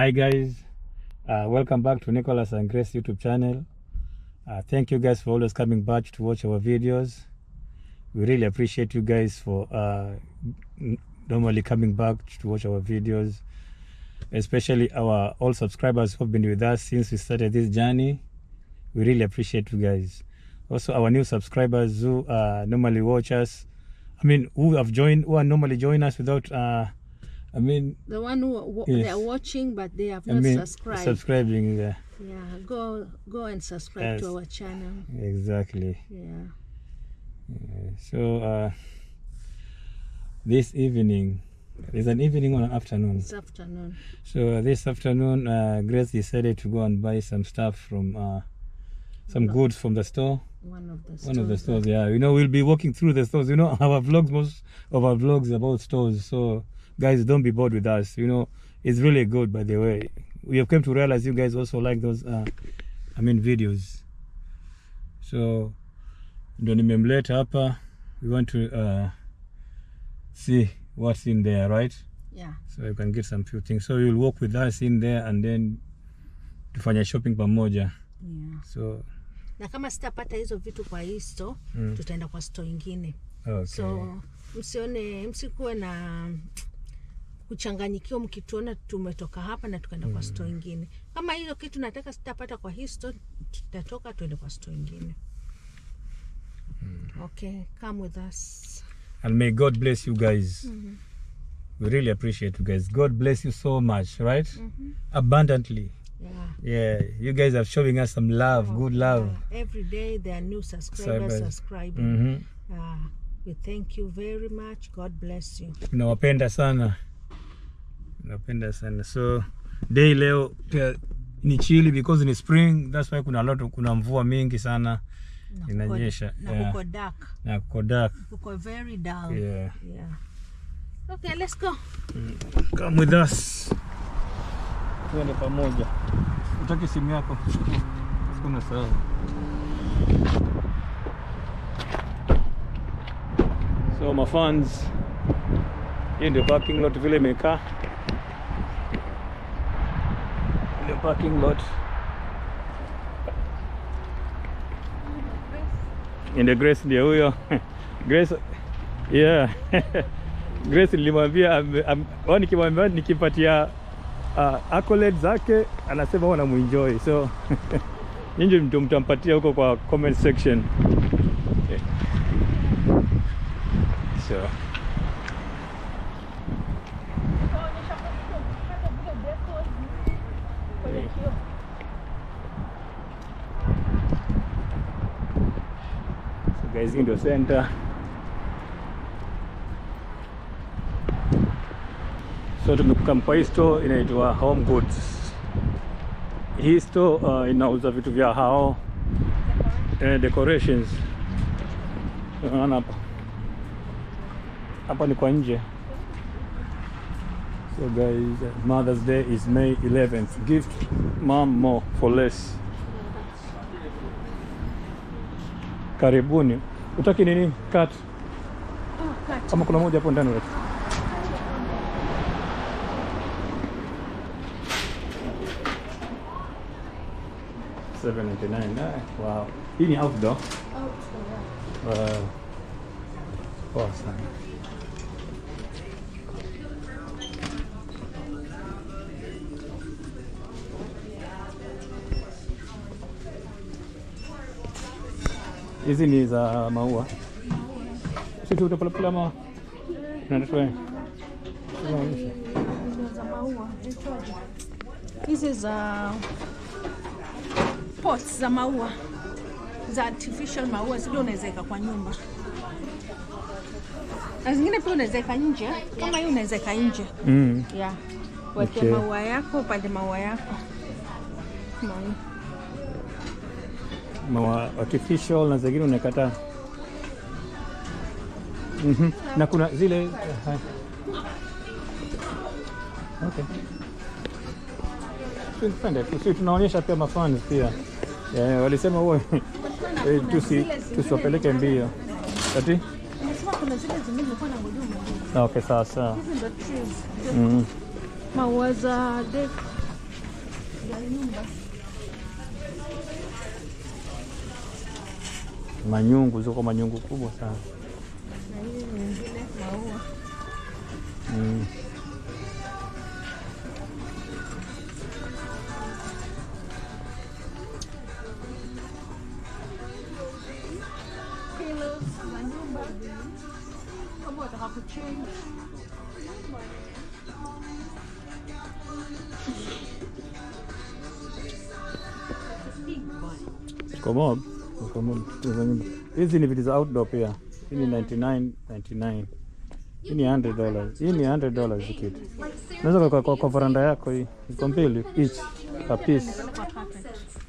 Hi guys, welcome back to Nicholas and Grace YouTube channel. Thank you guys for always coming back to watch our videos. We really appreciate you guys for normally coming back to watch our videos, especially our old subscribers who have been with us since we started this journey. We really appreciate you guys. Also our new subscribers who normally watch us, who are normally join us without the one who yes, they are watching but they have not subscribed. Subscribing, yeah, go and subscribe to our channel. Exactly. Yeah. So this evening, there's an evening or an afternoon? It's afternoon. So this afternoon, Grace decided to go and buy some stuff from some goods from the store. One of the stores. Yeah, we'll be walking through the stores. Most of our vlogs about stores. So guys, don't be bored with us. It's really good. By the way, we have come to realize you guys also like those videos. So ndo nimemleta hapa, we want to see what's in there, right? Yeah, so you can get some few things. So you'll walk with us in there and then tufanya shopping pamoja. Yeah. So na kama sitapata hizo vitu kwa hii store, tutaenda kwa store nyingine. Okay. So msikuwe na kuchanganyikiwa mkituona tumetoka hapa na tukaenda kwa store nyingine. Kama hiyo kitu nataka sitapata kwa hii store, tutatoka tuende kwa store nyingine. Okay, come with us. And may God bless you guys. We really appreciate you guys. God bless you so much, right? Abundantly. Yeah, you guys are showing us some love, good love. Every day there are new subscribers subscribing. We thank you very much. God bless you. Nawapenda sana. So day leo ni chilly because in spring, that's why kuna mvua mingi sana inanyesha. Na kuko dark. Kuko very dull. Yeah. Okay, let's go. Come with us. Tuende pamoja. Utaki simu yako? Sikuna sawa. So my fans, in the parking lot vile imekaa. In the parking lot. In the Grace ndio huyo. Grace, yeah. Grace nilimwambia nikimwambia nikipatia accolades zake anasema wanamuenjoy. So ninyi mtampatia huko kwa comment section. So guys, in the center. So tumekukampa hii store inaitwa Home Goods. Hii store inauza vitu vya hao decorations. Unaona hapa ni kwa nje. So guys, Mother's Day is May 11th. Gift mom more for less. Karibuni. Utaki nini? Cut. Cut. Kama kuna moja hapo ndani wetu. $7.99. Wow. Hii ni outdoor. Poa sana. Hizi ni za maua. Sisi utapala maua. Tunatoa. Za maua. Hizi za pots za maua. Za artificial maua zile unaweza weka kwa nyumba. Na zingine pia unaweza weka nje. Kama hii unaweza weka nje. Yeah. Weke maua yako, pande maua yako. Maua artificial na zingine unakata. Na kuna zile okay. Sisi tunaonyesha pia mafans pia. Walisema huo tusiwapeleke mbio. Ati? Nimesema kuna zile zingine kwa na huduma. Okay, sasa. Hizi ndo trees. Maua za Manyungu, ziko manyungu kubwa sana. Na hii nyingine maua. Kama wataka kuchenga. Komob. Hizi ni vitu za outdoor pia. Hii ni $99.99. Hii ni $100. Hii ni $100 kitu. Unaweza kwa veranda yako hii. Iko mbili each a piece.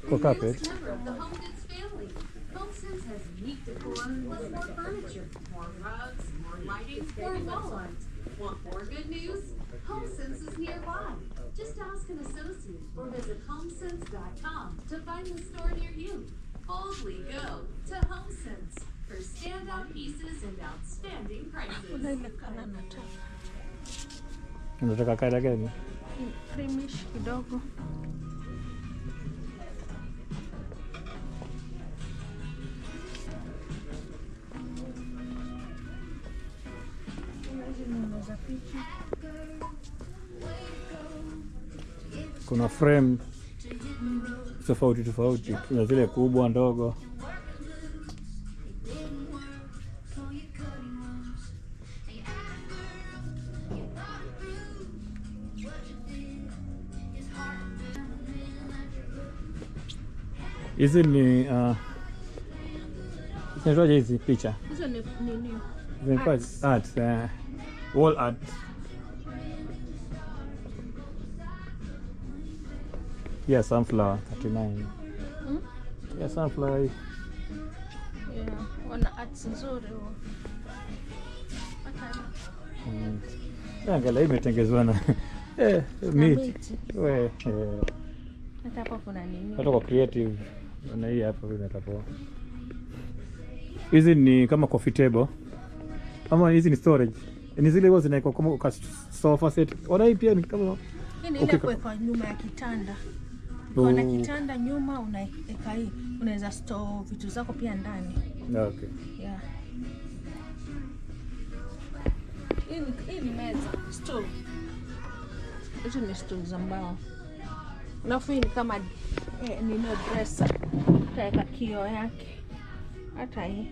Kwa carpet. Want more good news? HomeSense is nearby. Just ask an associate or visit HomeSense.com to find the store near you. Boldly go to HomeSense for standout pieces and outstanding prices. Unataka kala gani? Creamish kidogo. Kuna frame tofauti tofauti, kuna zile kubwa ndogo. Hizi ni zinaitwaje hizi picha? Hizo ni nini? Zinaitwa art, wall art. Yeah, sunflower 39. Yeah, sunflower. Yeah, wana arts nzuri huo. Angalia hii imetengezwa na miti. Hata hapa kuna nini? Hata kwa creative. Na hii hapa inatapoa. Hizi ni kama coffee table. Ama hizi ni storage. Ni zile hizo zinaikuwa kama sofa set. Ona hii pia ni kama ile kwa nyuma ya kitanda. Kuna kitanda nyuma unaweka hii. Unaweza store vitu zako pia ndani. Okay. Yeah. Hii ni meza, stool. Hizo ni stool za mbao. Alafu hii ni kama nino dresser. Utaweka kioo yake. Hata hii.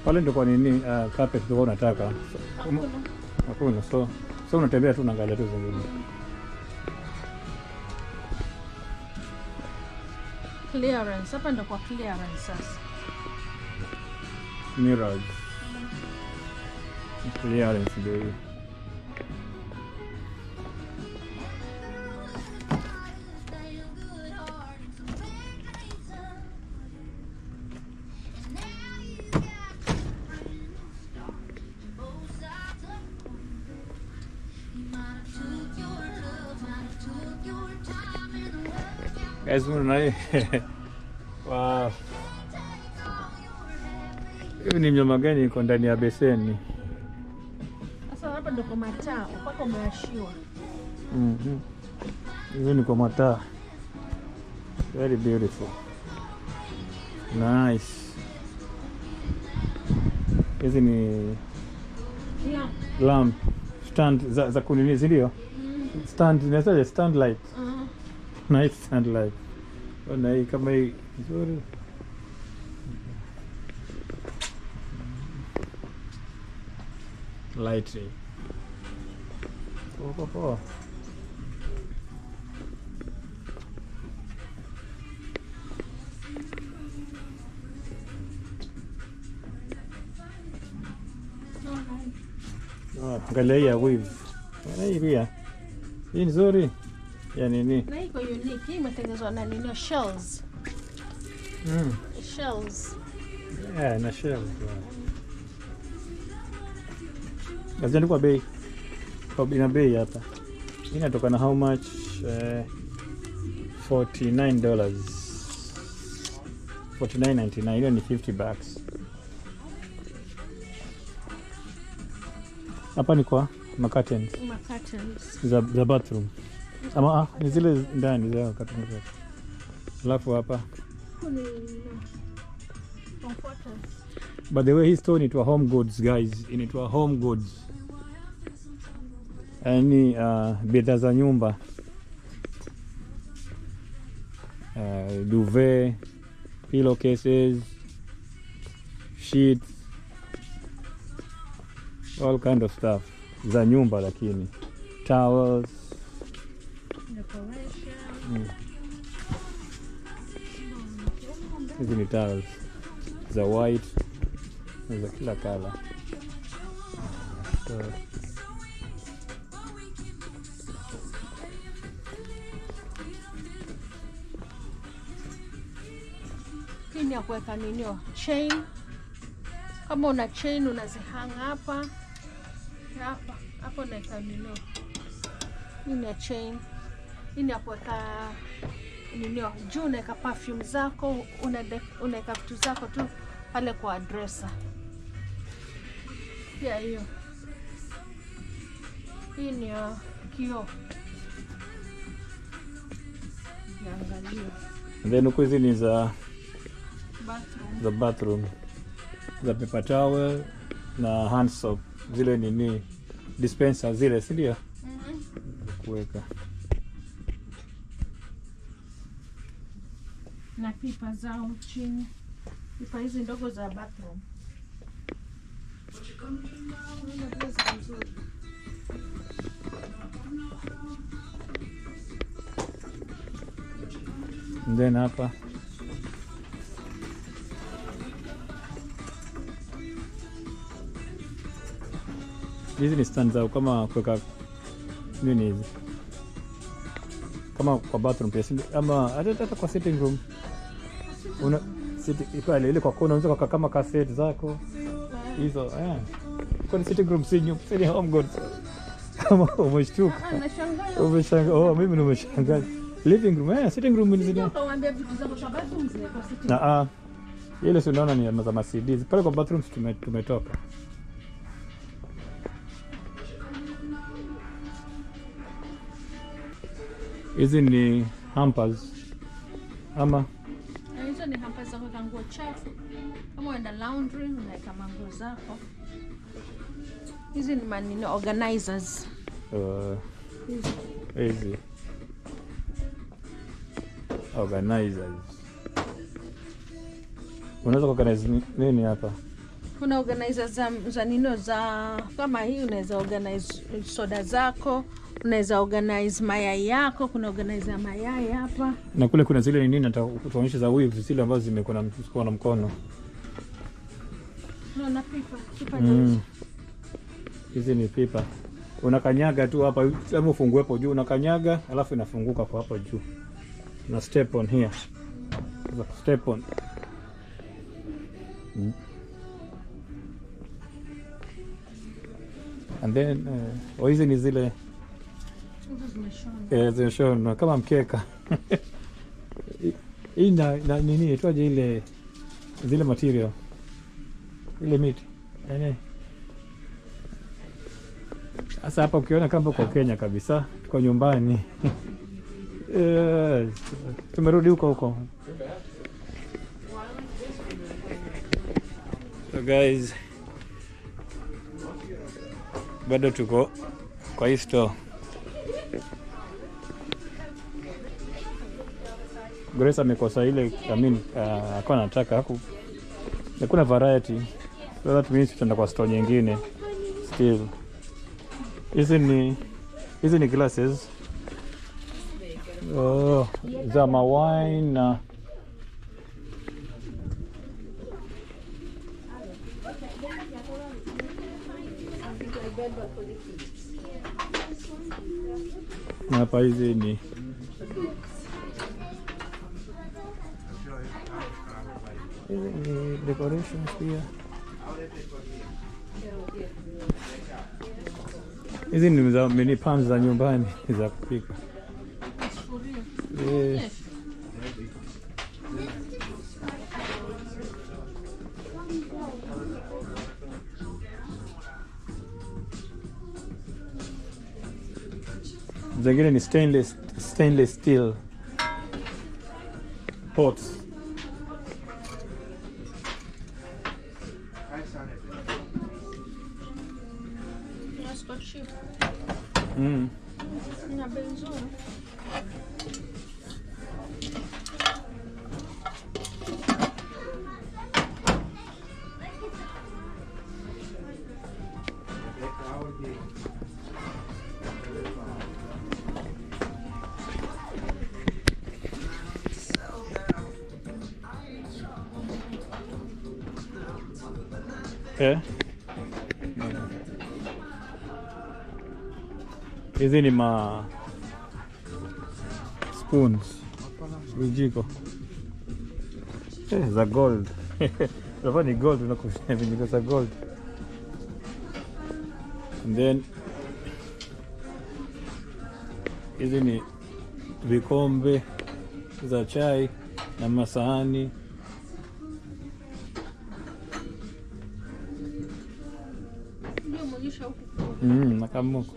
Pale ndio kwa nini carpet ndio unataka. Hakuna. So unatembea tu unaangalia tu zingine. Clearance. Hapa ndio kwa clearance sasa. Mirrors. Clearance ndio hiyo. Guys, mnaona wow. Hiyo ni mnyama gani iko ndani ya beseni? Sasa hapa ndio kwa mataa, mpaka umeashiwa. Hiyo ni kwa mataa. Very beautiful. Nice. Hizi ni lamp stand za kunini ndio? Stand, inaitwa stand light. Nice stand light. Ona hii kama hii nzuri. Light. Oh. Angalia ya weave. Hii pia. Hii nzuri. Ya nini? Na iko unique. Hii imetengenezwa na nini? Shells. Shells. Yeah, na shells. Gazeti kwa bei. Kwa ina bei hapa. Inatoka na how much? $49. 49.99. Hiyo ni $50. Hapa ni kwa curtains za bathroom. Ama ni zile ndani za curtains. Alafu hapa by the way, hii store inaitwa Home Goods guys, inaitwa Home Goods. Yaani bidhaa za nyumba, duvet, pillowcases, sheets, all kind of stuff za nyumba, lakini towels, hizi ni towels za white za kila color. So, hii ya kuweka ninio chain. Kama una chain unazihanga hapa unaweka ninio. Hii ni chain. Hii ni ya kuweka ninio juu, unaweka perfume zako, unaweka vitu zako tu pale kwa dresser. Pia hiyo. Hii ni ya kioo. Angalia. Then huko hizi ni za bathroom. Za paper towel na hand soap, zile nini dispenser zile, si ndio? Kuweka na pipa zao chini. Pipa hizi ndogo za bathroom. And then hapa hizi ni stand zao kama kuweka nini hizi, kama kwa bathroom pia, ama hata kwa sitting room. Una pale ile kwa kona unaweza kuweka kama cassette zako hizo. Kwa sitting room si Home Goods. Kama umeshtuka. Umeshangaa. Oh, mimi nimeshangaa. Living room, sitting room ni zile. Kawaambia vitu zako kwa bathroom zile kwa sitting room. Ile si unaona ni za CDs. Pale kwa bathroom tumetoka. Hizi ni hampers. Ama hizo ni hampers za kuweka nguo chafu. Kama unaenda laundry unaweka manguo zako. Hizi ni manino organizers. Hizi organizers. Unaweza kuorganize nini hapa? Kuna organizers za nino za kama hii, unaweza organize soda zako, unaweza organize mayai yako, kuna organizer ya mayai hapa. Na kule kuna zile nini nitakuonyesha za weave zile ambazo zimekuwa na mkono. Na pipa hizi. Hizi ni pipa. Unakanyaga tu hapa, kama ufungue hapo juu unakanyaga, alafu inafunguka kwa hapo juu. Na step on here. Step on. And then hizi ni zile zimeshona kama mkeka. Hii na nini itwaje ile zile material ile miti sasa hapa ukiona kama kwa Kenya kabisa, kwa nyumbani. Tumerudi huko. So guys, bado tuko kwa hii store. Grace amekosa ile, alikuwa anataka hakuna variety. So that means tutaenda kwa store nyingine still. Hizi ni glasses. Za wine na hapa hizi ni decorations pia. Hizi ni za mini pans za nyumbani za kupika. Zingine ni stainless steel pots. Ina bei nzuri. Hizi ni ma spoons, vijiko za gold. Hapa ni gold, unakusanya vijiko za gold. And then hizi ni vikombe za chai na masahani. Ndio monyesha huku. Makamuko.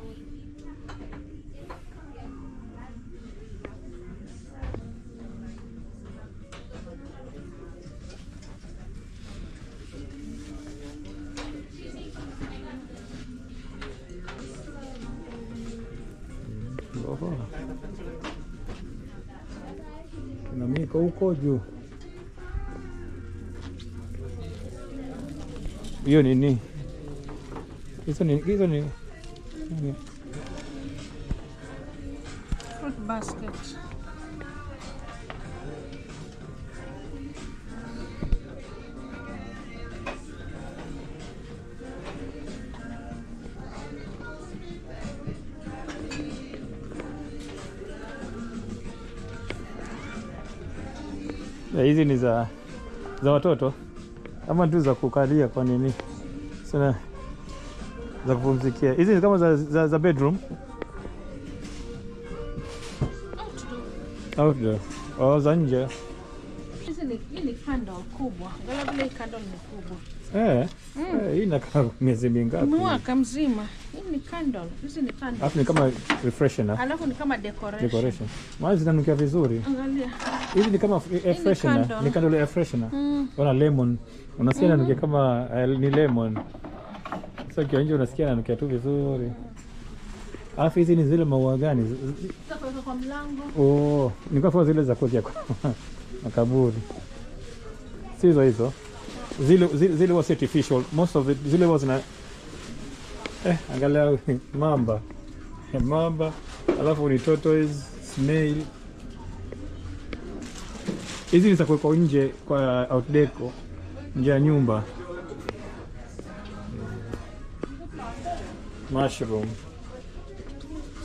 Kuna miko huko juu. Hiyo nini? Hizo ni Fruit basket. hizi ni za watoto ama tu za kukalia kwa nini? Sana za kupumzikia. Hizi ni kama za bedroom. Outdoor. Oh, za nje. Hii ni candle kubwa. Angalia vile candle ni kubwa. Hii inakaa miezi mingapi? Mwaka mzima. Hii ni candle. Hizi ni candle. Alafu ni kama refreshener. Alafu ni kama decoration. Maana zinanukia vizuri. Angalia. Hizi ni kama air freshener. Ni candle air freshener. Wana lemon. Unasikia inanukia kama ni lemon. Sasa kwa nje unasikia inanukia tu vizuri. Alafu hizi ni zile maua gani? Zitaweka kwa mlango. Oh, ni kwa zile za kuweka kwa makaburi. Sizo hizo. Zile was artificial. Most of it zile was na angalia mamba. Mamba, alafu ni tortoise, snail. Hizi ni za kuweka nje kwa outdeco, nje ya nyumba. Mushroom,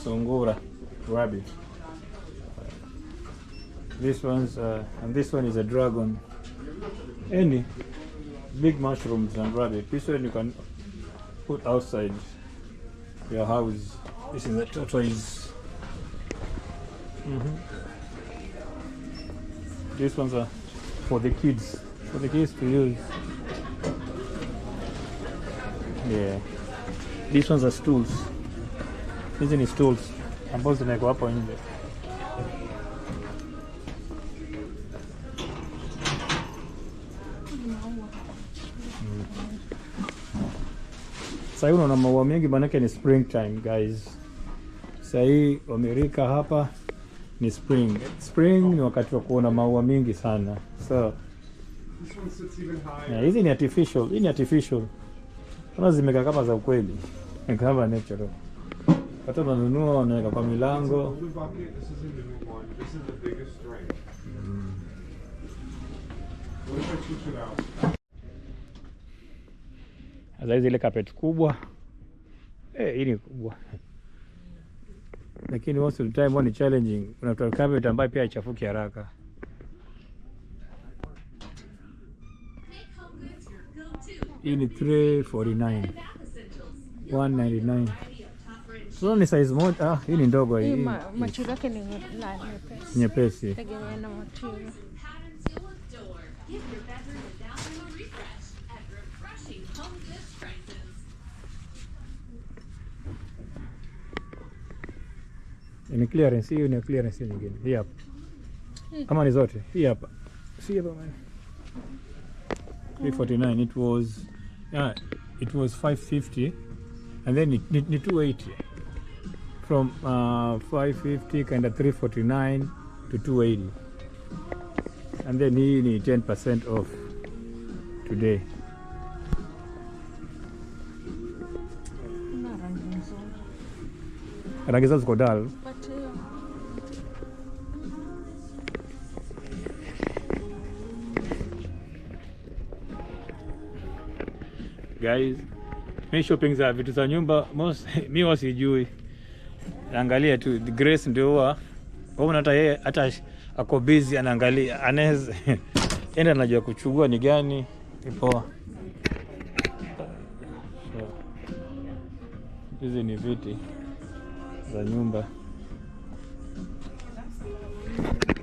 sungura, rabbit. This one's and this one is a dragon. Any big mushrooms and rabbit. This one you can put outside your house. This is a tortoise. These ones are for the kids to use. Yeah. These ones are stools. Hizi ni stools ambazo zinawekwa hapo nje. Sasa hivi unaona maua mengi manake ni springtime guys. Sasa hii Amerika hapa ni spring. Spring ni wakati wa kuona maua mengi sana. So hizi ni artificial. Hii ni artificial. Kuna zimeka kama za ukweli. Kama natural. Watu wananunua wanaweka kwa milango. Sasa zile carpet kubwa. Hii ni kubwa. Lakini most of the time ni challenging. Unatoa carpet ambayo pia haichafuki haraka. Hii ni 349. 199. So ni size moja. Hii ni ndogo hii. Material yake ni nyepesi. Tegemea na material. Ni clearance hiyo, ni clearance nyingine. Hii hapa. Kama ni zote. Hii hapa. See hapa man. 349 it was 550 and then it 280 from 550 kind of 349 to 280 and then hii ni 10% off today. Rangi zao ziko dull. Guys, mi shopping za vitu za nyumba mi wasijui. Angalia tu Grace ndio huwa hata yeye hata ako busy anaangalia, anaweza enda anajua kuchukua ni gani ipo. Hizi ni viti za nyumba.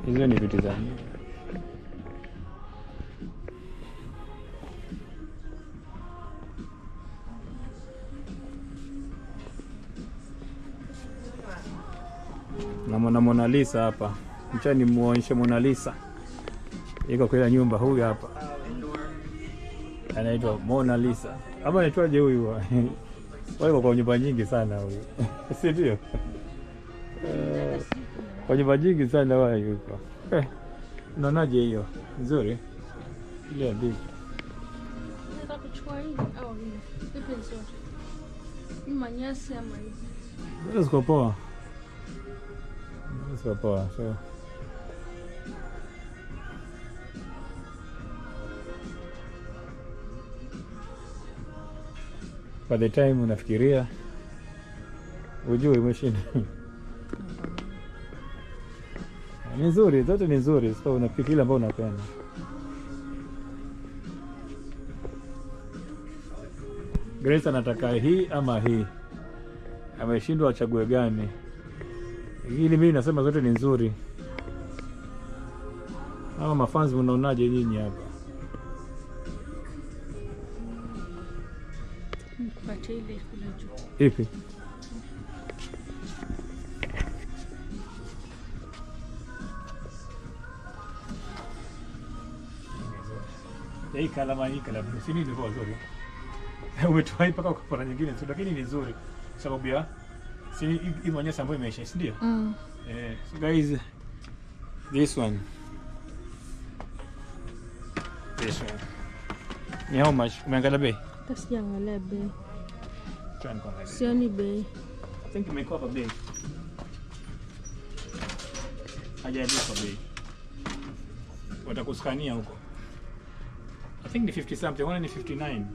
Hizo ni viti za nyumba. Na Mona Lisa hapa. Mchani muonyeshe Mona Lisa. Iko kwa nyumba huyu hapa. Anaitwa Mona Lisa. Ama anaitwaje huyu? Wao kwa nyumba nyingi sana huyu. Si ndio? Kwa nyumba nyingi sana wao yuko. Unaonaje hiyo? Nzuri. Ile big. Nataka kuchukua hii au hii. Ipi nzuri? Ni manyasi ama hizi? Ziko poa. Ziko poa. So by the time unafikiria ujue umeshinda. Ni nzuri, zote ni nzuri, so unapika ile ambayo unapenda. Grace anataka hii ama hii. Ameshindwa achague gani. Ili mimi nasema zote ni nzuri. Ama mafans mnaonaje nyinyi hapa? Mpate ile kule juu. Ipi? Hii kalama si nini kwa nzuri. Umetoa mpaka ukapata nyingine nzuri, lakini ni nzuri sababu ya si hii manyasi ambayo imeisha, si ndio? So guys, this one ni how much? Umeangalia bei? Sijaangalia bei. Try and Sioni bei. I think imekuwa hapa bei. Hajaandika bei. Watakuskania huko. I think ni 50 something, one ni 59.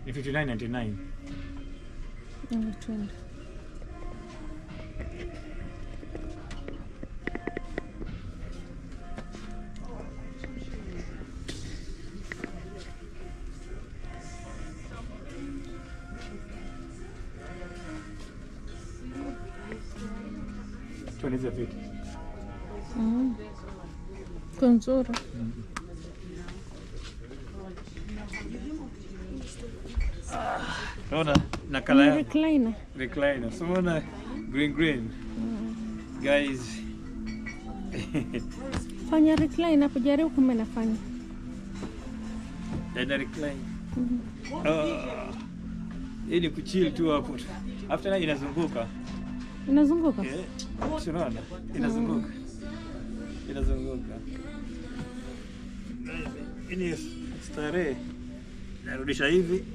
Ni 59.99. Twende. Tueleze vipi? Kwa nzuri. Naona nakala ya Recliner. So unaona green. Guys. Fanya recliner hapo, jaribu kama nafanya. Dada recline. Hii ni kuchill tu hapo. After that inazunguka. Inazunguka? Unaona? Inazunguka. Ini starehe. Narudisha hivi.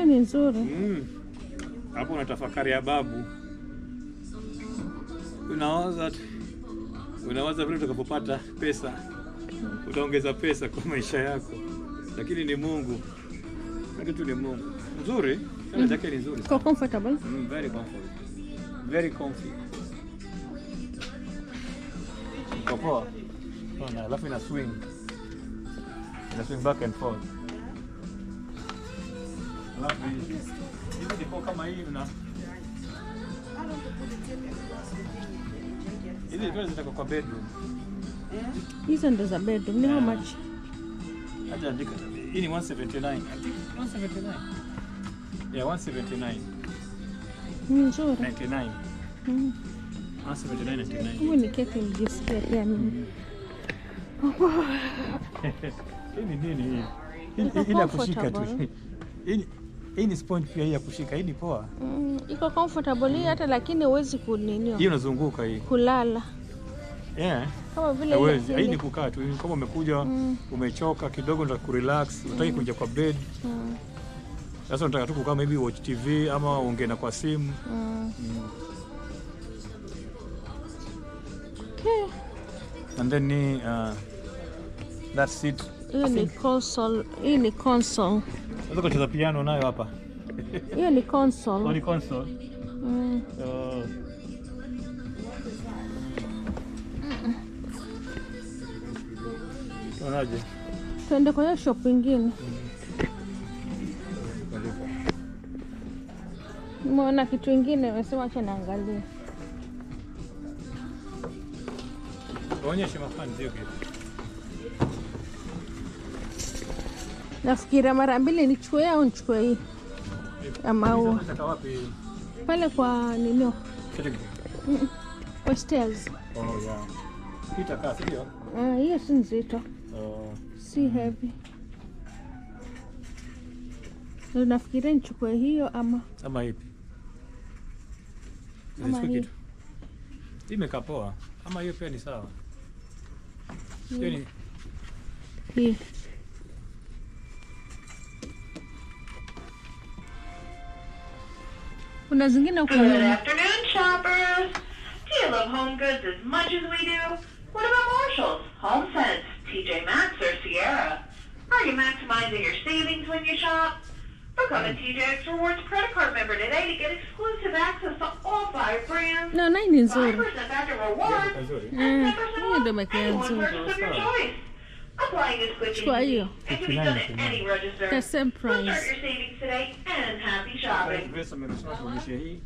Ni nzuri. Hapo unatafakari ya babu. Unawaza vile utakapopata pesa. Utaongeza pesa kwa maisha yako. Lakini ni Mungu. Kitu ni Mungu. Nzuri. Sana yake ni nzuri. Kwa comfortable? Very comfortable. Very comfy. Poa. Ona, alafu ina swing. Ina swing back and forth. Alafu hivi ndipo kama hii una hizi ndio zitaka kwa bedroom. Hizo ndo za bedroom. Ni how much? Acha andika. Hii ni 179. I think 179. Yeah, 179. Nzuri. 99. Ah, 79.99. Huyu ni keki nijisikia pia mimi. Hii ni nini hii? Hii ya kushika tu. Hii ni sponge pia, hii ya kushika. Hii ni poa. Iko comfortable hii hata, lakini huwezi kuninio. Hii unazunguka hii. Kulala. Yeah. Kama vile Hawezi. Hii ni kukaa tu. Kama umekuja umechoka kidogo unataka kurelax, unataka kuja kwa bed. Sasa unataka tu kukaa maybe watch TV ama ongea na kwa simu. Okay. And then that's it. Hii ni console. Hii ni console. Unaweza kucheza piano nayo hapa. Hiyo ni console. Ni console. Unaje? Tuende kwa hiyo shop ingine. Umeona kitu ingine, umesema acha naangalia. Onyesha mafani zio kitu. Nafikiria mara mbili nichukue au nichukue hii. Ama huo. Unataka wapi? Pale kwa ninio. Kwa stairs. Oh yeah. Itakaa sio? Hiyo si nzito. Si heavy. Nafikiria nichukue hiyo ama ipi? Ama hii. Hii imekaa poa. Ama hiyo pia ni sawa. Hiyo ni hii. Kuna zingine huko Good nyuma. afternoon, shoppers. Do you love home goods as much as we do? What about Marshalls, HomeSense, TJ Maxx, or Sierra? Are you maximizing your savings when you shop? Become a TJX Rewards credit card member today to get exclusive access to all 5 brands. No, nine ni 5% nzuri. back to rewards, nzuri. and 10% hiyo ndio off imekaa any one nzuri. purchase of your choice. Applying is quick Chukua and easy, hiyo. and can be done at any register. The same So start price. your savings today and happy shopping. Grace amesema tuonyeshe hii.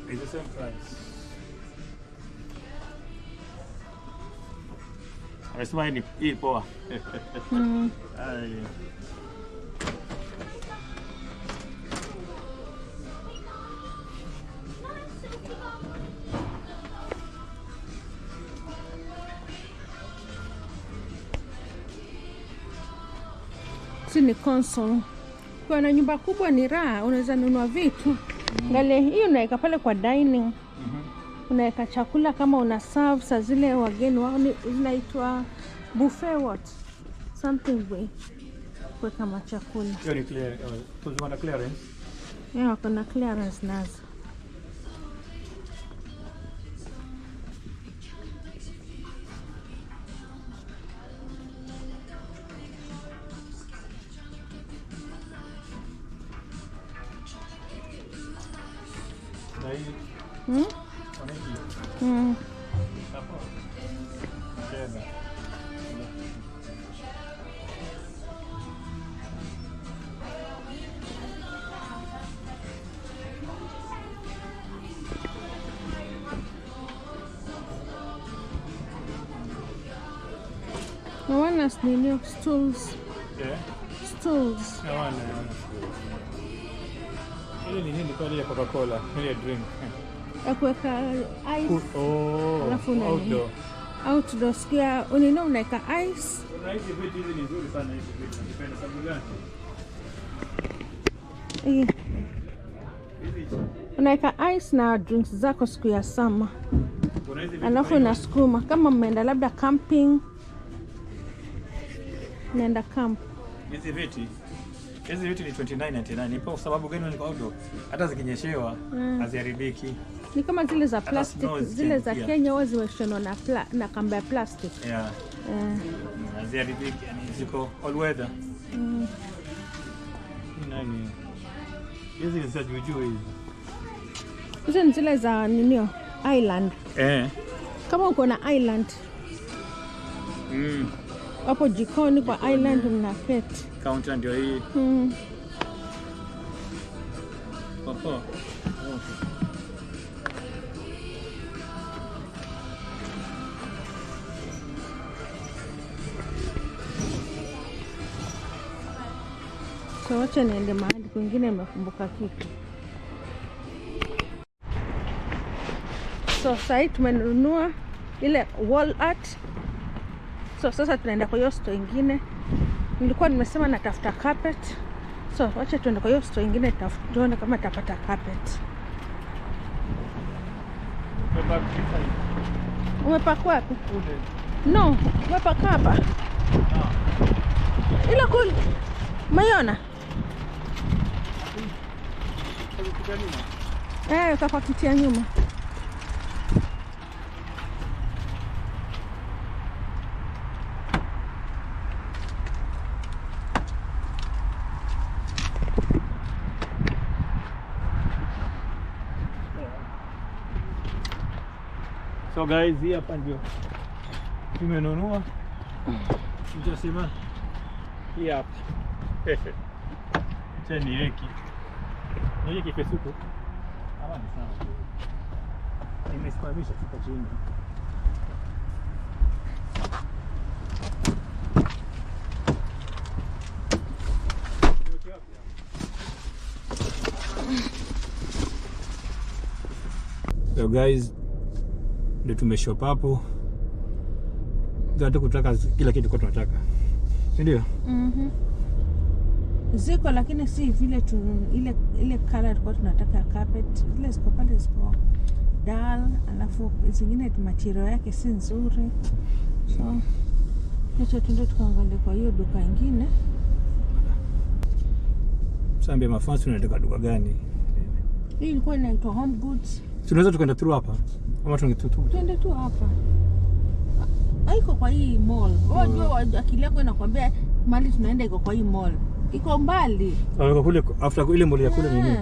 It's the same price. Amesema hii poa. Ai. Si ni console. Kwa na nyumba kubwa ni raha, unaweza nunua vitu. Ngale hiyo unaweka pale kwa dining. Unaweka chakula kama una serve saa zile wageni wao zinaitwa buffet what? Something way. Kwa kama chakula. Hiyo ni clear. Tuzima clearance. Yeah, kuna clearance nazo. Naona nini stools. Yeah. Stools. Naona. Ile ni nini kwa ile Coca-Cola, ile drink. Ya kuweka ice. Alafu na outdoor. Outdoor skia unina unaweka ice. Kuna hizi vitu hizi ni nzuri sana hizi vitu. Nipenda sababu gani? Unaweka ice na drinks zako siku ya summer. Kuna hizi vitu. Alafu unasukuma kama mmeenda labda camping. Naenda camp. Hizi vitu ni 29.99. Ni kwa sababu gani ni outdoor? Hata zikinyeshewa haziharibiki. Ni kama zile za plastic, snow zile za pia. Kenya huwa zimeshonwa na kamba ya plastic. Yeah. Haziharibiki, yani ziko all weather. Nani? Hizi ni za juu hizi. Hizo ni zile za ninio island. Kama uko na island. Hapo jikoni kwa island mnaketi. Counter ndio hii. Papa. So wacha niende mahali kwingine, nimekumbuka kitu. So sasa tumenunua ile wall art. So sasa tunaenda kwa hiyo store ingine. Nilikuwa nimesema natafuta carpet. So wacha tuende kwa hiyo store ingine tuone kama tutapata carpet. Umepaka wapi? No, umepaka hapa. Ila kule. Umeona? Utakuwa kitia nyuma. So guys, hii hapa ndio tumenunua. Nitasema hii hapa. Cheni hiki. Ni hiki kifesuko. Ama ni sawa. Nimesimamisha kitu chini. So guys, ndio tumeshop hapo. Ndio kutaka kila kitu kwa tunataka. Ndio? Ziko lakini si vile tu ile color kwa tunataka carpet. Ile ziko pale ziko dull, alafu zingine material yake si nzuri. So hicho tuende tukaangalia kwa hiyo duka ingine. Sambia mafansi tunataka duka gani? Hii ilikuwa inaitwa Home Goods. Tunaweza tukaenda through hapa. Ama tuende tu hapa. Haiko kwa hii mall. Wajua akili yako inakwambia mali tunaenda iko kwa hii mall. Iko mbali. Iko kule after ile mall ya kule nini?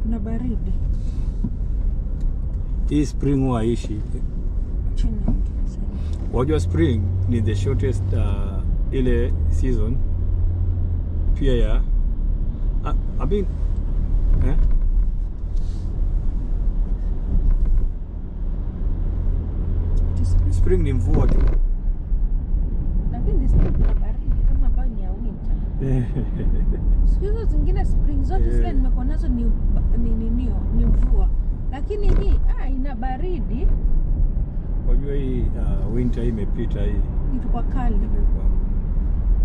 Kuna baridi. Hii spring huwa haishi. Wajua spring ni the shortest ile season pia ya spring ni mvua tu. Lakini spring kuna baridi kama ambayo ni ya winter. Siku hizo zingine spring zote zile nimekuwa nazo ni mvua. Lakini hii ina baridi. Wajua hii winter hii imepita hii. Ilikuwa kali.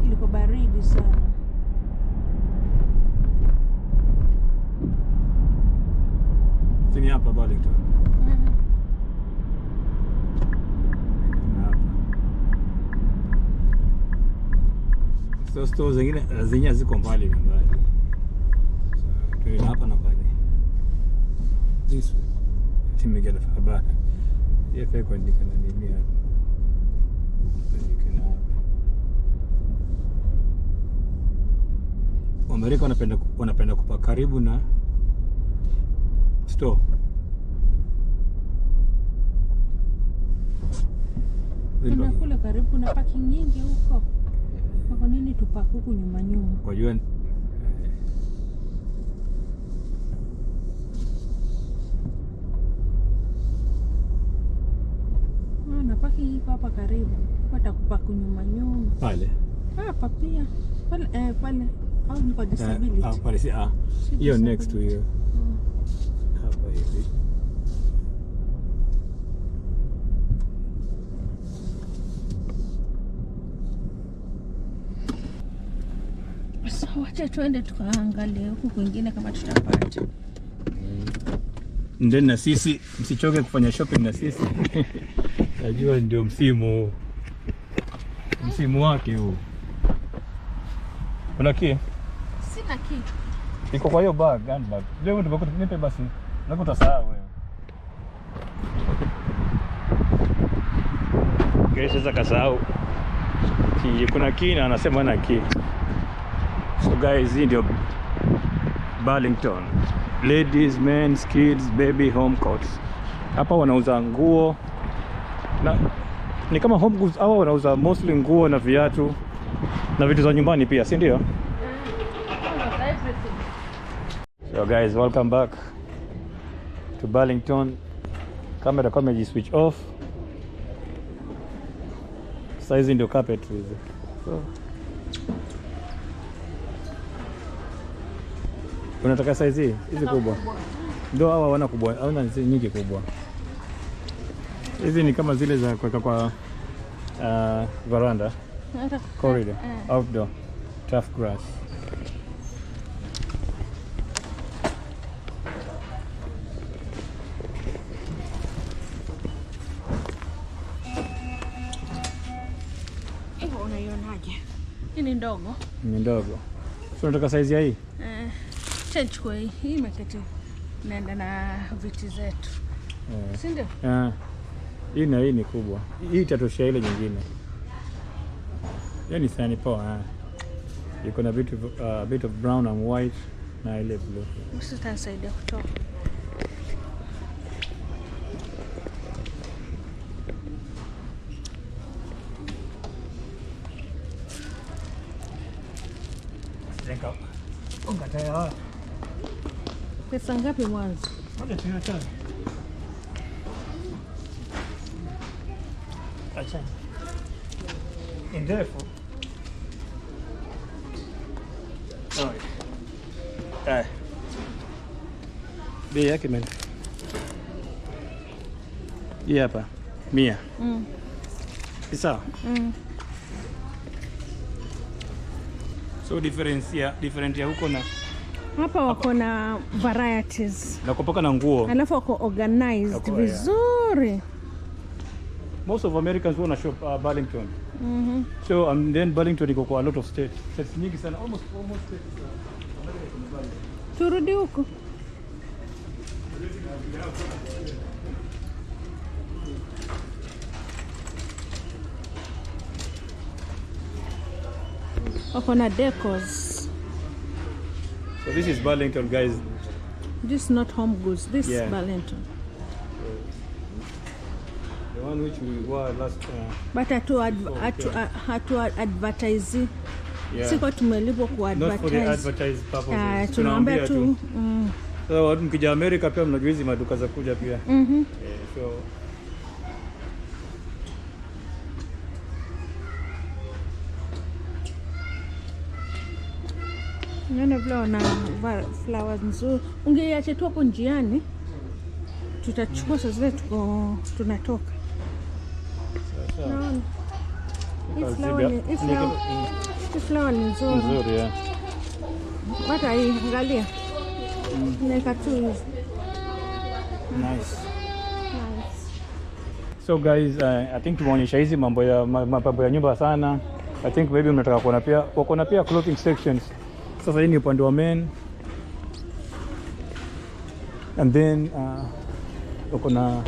Ilikuwa baridi sana. Sini hapa Burlington. So stores zingine zenye ziko mbali na mbali. So tuende hapa na pale. This timegena habari. Yeye kwa kuandika na nini hapa. Kuandika hapa. Amerika wanapenda kupa karibu na store. Kuna kule karibu na parking nyingi huko. Kwa nini tupaka huku nyuma? Kwa hiyo na parking iko hapa karibu. Watakupaka nyuma. Pale. Hapa pia. Pale. Au ni kwa disability. Pale si hiyo next to hiyo. Hapa hivi. Wacha tuende tukaangalie huku kwingine kama tutapata. Ndeni na sisi msichoke kufanya shopping na sisi. Najua ndio msimu wake huu. Kuna key? Sina key. Iko kwa hiyo handbag. Leo tumekuta nipe basi. Nakuta sawa wewe. Guys, sasa kasahau. Kuna key na anasema ana key. So guys, hii ndio Burlington. Ladies, men's, kids, baby home coats. Hapa wanauza nguo na Ni kama home goods au wanauza mostly nguo na viatu na vitu za nyumbani pia, si ndio? So guys, welcome back to Burlington. Camera switch off. Size ndio carpet hizi. So unataka size hizi kubwa? Ndio hawa wana kubwa, hawana nyingi kubwa. Hizi ni kama zile za kuweka kwa veranda, corridor, outdoor, turf grass. Hii ni ndogo. Ni ndogo. So unataka size ya hii? Chukua hii. Hii imeketi. Naenda na viti zetu. Si ndio? Hii na hii ni kubwa. Hii itatosha ile nyingine. Yaani sani poa. Iko na bit of brown and white na ile blue. Msitasaidia kutoka. Pesa ngapi mwanzo? Moja tunacha. Acha. Ndefu. Bei yake mimi. Hii hapa 100. Sawa? So different ya huko na hapa wako na varieties. Na kupaka na nguo. Alafu wako organized vizuri. Yeah. Most of Americans wanna shop Burlington. So and then Burlington iko kwa a lot of states. States nyingi sana, almost states. Turudi huko. Wako na decors. So this is Burlington, guys. This is not Home Goods. This is Burlington. The one which we wore last. But hatu advertise. Siko tumelipwa ku advertise. Not for the advertise purposes. Tunaambia tu. So watu mkija America pia mnajua hizi maduka za kuja pia. So Nana vile na flowers nzuri. Ungeacha tu hapo njiani. Tutachukua sasa zile tunatoka. Naona. Hii flower ni nzuri. Nzuri ya. Hata hii angalia. Neka tu hizi. Nice. So guys, I think tumeonyesha hizi mambo ya nyumba sana. I think maybe mnataka kuona pia wako na pia clothing sections. Sasa hii ni upande wa men. And then wako na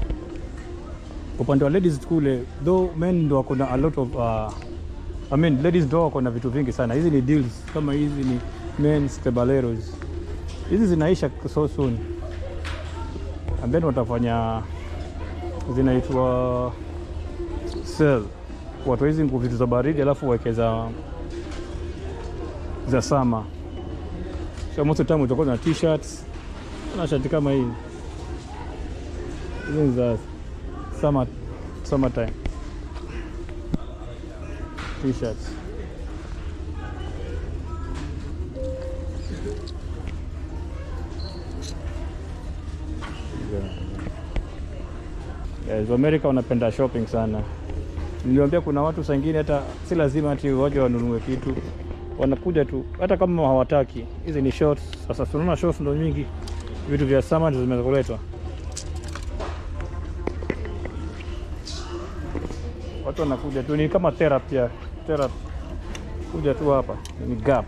upande wa ladies kule, though men ndo wako na a lot of ladies ndo wako na vitu vingi sana. Hizi ni deals kama hizi ni men's caballeros. Hizi zinaisha so soon. And then watafanya zinaitwa sale. Watu hizi nguo vitu za baridi alafu wawekeza za summer. So most of the time utakuwa na t-shirts na shati kama hii. Hizi ni za summertime t-shirts. Guys, America wanapenda shopping sana. Niliwaambia kuna watu sangine hata si lazima ati waje wanunue kitu. Wanakuja tu hata kama hawataki. Hizi ni shorts. Sasa tunaona shorts ndo nyingi. Vitu vya summer ndio zimeletwa. Watu wanakuja tu ni kama therapy. Kuja tu hapa. Ni Gap.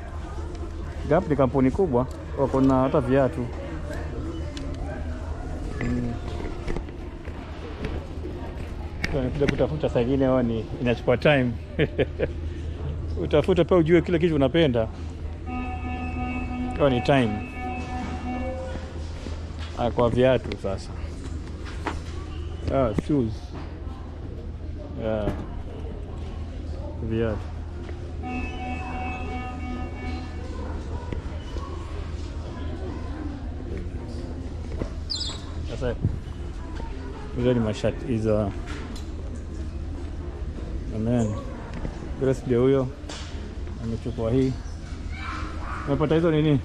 Gap ni kampuni kubwa. Wako na hata viatu. Unakuja kutafuta saa ingine wao ni inachukua time. Utafuta pia ujue kile kitu unapenda. Kwa ni time. Kwa viatu sasa. Shoes. Yeah. Viatu. Sasa hizo ni mashati hizo. Amen. Grace ndio huyo amechukua hii. Umepata hizo nini?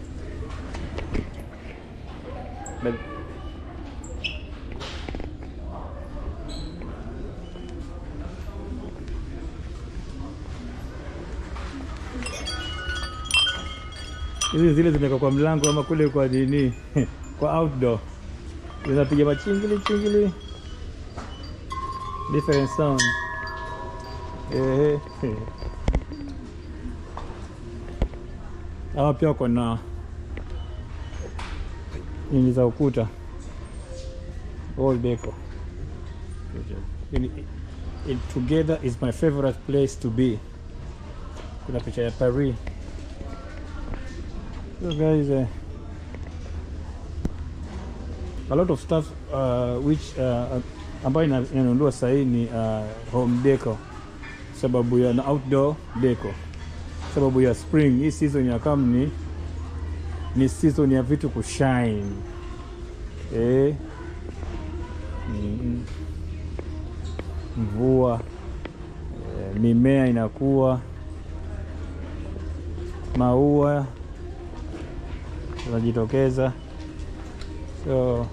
Hizi zile zimewekwa kwa mlango ama kule kwa nini? Kwa outdoor. Zinapiga machingili chingili. Different sound. Hapa pia kuna nini za ukuta. All deco. It together is my favorite place to be. Kuna picha ya Paris. So guys, a lot of stuff which ambayo inanunuliwa sasa hii ni home deco, sababu ya na outdoor deco, sababu ya spring. Hii season ya kam ni season ya vitu kushine. Mvua, mimea inakuwa, maua yanajitokeza. So